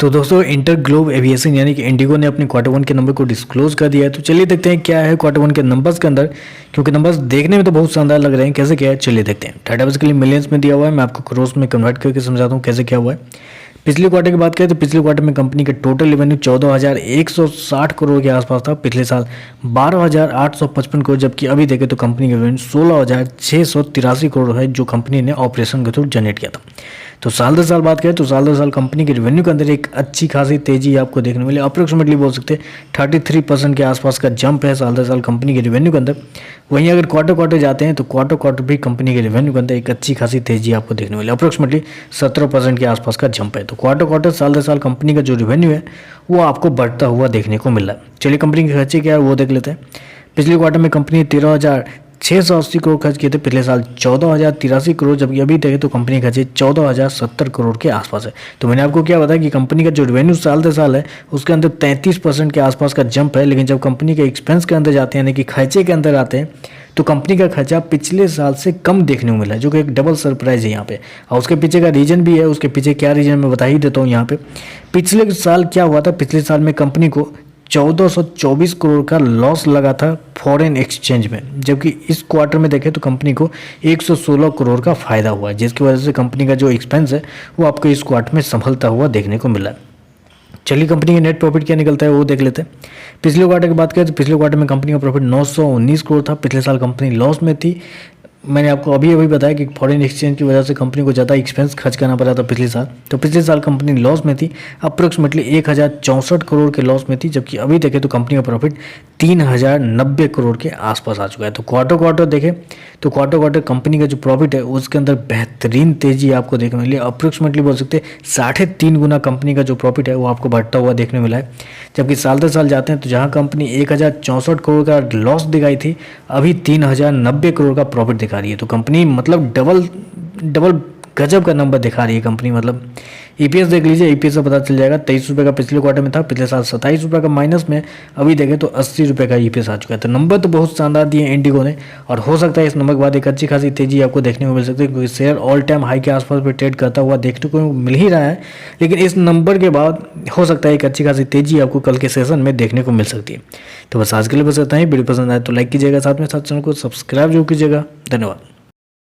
तो दोस्तों inter globe aviation यानी कि इंडिगो ने अपने क्वार्टर वन के नंबर को डिस्क्लोज कर दिया है। तो चलिए देखते हैं क्या है क्वार्टर वन के नंबर्स के अंदर, क्योंकि नंबर्स देखने में तो बहुत शानदार लग रहे हैं। कैसे क्या है चलिए देखते हैं। डाटा बेसिकली मिलियंस में दिया हुआ है, मैं आपको क्रोर्स में कन्वर्ट करके समझाता हूँ कैसे क्या हुआ है। पिछले क्वार्टर की बात करें तो पिछले क्वार्टर में कंपनी का टोटल रेवेन्यू 14,160 करोड़ के आसपास था। पिछले साल 12,855 करोड़, जबकि अभी देखें तो कंपनी का रेवेन्यू 16,683 करोड़ है जो कंपनी ने ऑपरेशन के थ्रू जनरेट किया था। तो साल दर साल बात करें तो साल दर साल कंपनी के रेवेन्यू के अंदर एक अच्छी खासी तेजी आपको देखने मिली। अप्रोक्सीमेटली बोल सकते हैं 33% के आसपास का जंप है साल दर साल कंपनी के रेवेन्यू के अंदर। वहीं अगर क्वार्टर क्वार्टर जाते हैं तो क्वार्टर क्वार्टर भी कंपनी के रेवेन्यू के अंदर एक अच्छी खासी तेजी आपको देखने मिली। अप्रोक्सीमेटली 17% के आसपास का जंप है। तो क्वार्टर क्वार्टर साल दर साल कंपनी का जो रेवेन्यू है वो आपको बढ़ता हुआ देखने को मिल रहा है। चलिए कंपनी के खर्चे क्या है वो देख लेते हैं। पिछले क्वार्टर में कंपनी 13,680 करोड़ खर्च किए थे। पिछले साल 14,083 करोड़, जबकि अभी देखें तो कंपनी खर्चे 14,070 करोड़ के आसपास है। तो मैंने आपको क्या बताया कि कंपनी का जो रेवेन्यू साल दर साल है उसके अंदर 33% के आसपास का जंप है। लेकिन जब कंपनी के एक्सपेंस के अंदर जाते हैं यानी कि खर्चे के अंदर आते हैं तो कंपनी का खर्चा पिछले साल से कम देखने को मिला है, जो कि एक डबल सरप्राइज है यहाँ पे। और उसके पीछे का रीजन भी है। उसके पीछे क्या रीजन मैं बता ही देता हूँ यहाँ पे। पिछले साल क्या हुआ था, पिछले साल में कंपनी को 1424 करोड़ का लॉस लगा था फॉरेन एक्सचेंज में, जबकि इस क्वार्टर में देखें तो कंपनी को 116 करोड़ का फायदा हुआ है, जिसकी वजह से कंपनी का जो एक्सपेंस है वो आपको इस क्वार्टर में संभलता हुआ देखने को मिला है। चलिए कंपनी के नेट प्रॉफिट क्या निकलता है वो देख लेते हैं। पिछले क्वार्टर की बात करें तो पिछले क्वार्टर में कंपनी का प्रॉफिट 919 करोड़ था। पिछले साल कंपनी लॉस में थी। मैंने आपको अभी बताया कि फॉरेन एक्सचेंज की वजह से कंपनी को ज़्यादा एक्सपेंस खर्च करना पड़ा था पिछले साल। तो पिछले साल कंपनी लॉस में थी, अप्रोक्सीमेटली 1,064 करोड़ के लॉस में थी, जबकि अभी देखें तो कंपनी का प्रॉफिट 3,090 करोड़ के आसपास आ चुका है। तो क्वार्टर क्वार्टर देखें तो क्वार्टर क्वार्टर कंपनी का जो प्रॉफिट है उसके अंदर बेहतरीन तेजी आपको देखने मिली। अप्रोक्सीमेटली बोल सकते हैं 3.5 गुना कंपनी का जो प्रॉफिट है वो आपको बढ़ता हुआ देखने मिला है। जबकि साल दर साल जाते हैं तो जहाँ कंपनी 1,064 करोड़ का लॉस दिखाई थी, अभी 3,090 करोड़ का प्रॉफिट दिखा रही है। तो कंपनी मतलब डबल गजब का नंबर दिखा रही है कंपनी। मतलब ईपीएस देख लीजिए, ईपीएस से पता चल जाएगा। 23 रुपये का पिछले क्वार्टर में था, पिछले साल 27 रुपये का माइनस में, अभी देखें तो 80 रुपये का ईपीएस आ चुका है। तो नंबर तो बहुत शानदार दिए इंडिगो ने, और हो सकता है इस नंबर के बाद एक अच्छी खासी तेजी आपको देखने को मिल सकती है, क्योंकि शेयर ऑल टाइम हाई के आसपास पे ट्रेड करता हुआ देखने को मिल ही रहा है। लेकिन इस नंबर के बाद हो सकता है एक अच्छी खासी तेजी आपको कल के सेशन में देखने को मिल सकती है। तो बस आज के लिए बस इतना ही। वीडियो पसंद आए तो लाइक कीजिएगा, साथ में साथ चैनल को सब्सक्राइब जरूर कीजिएगा। धन्यवाद।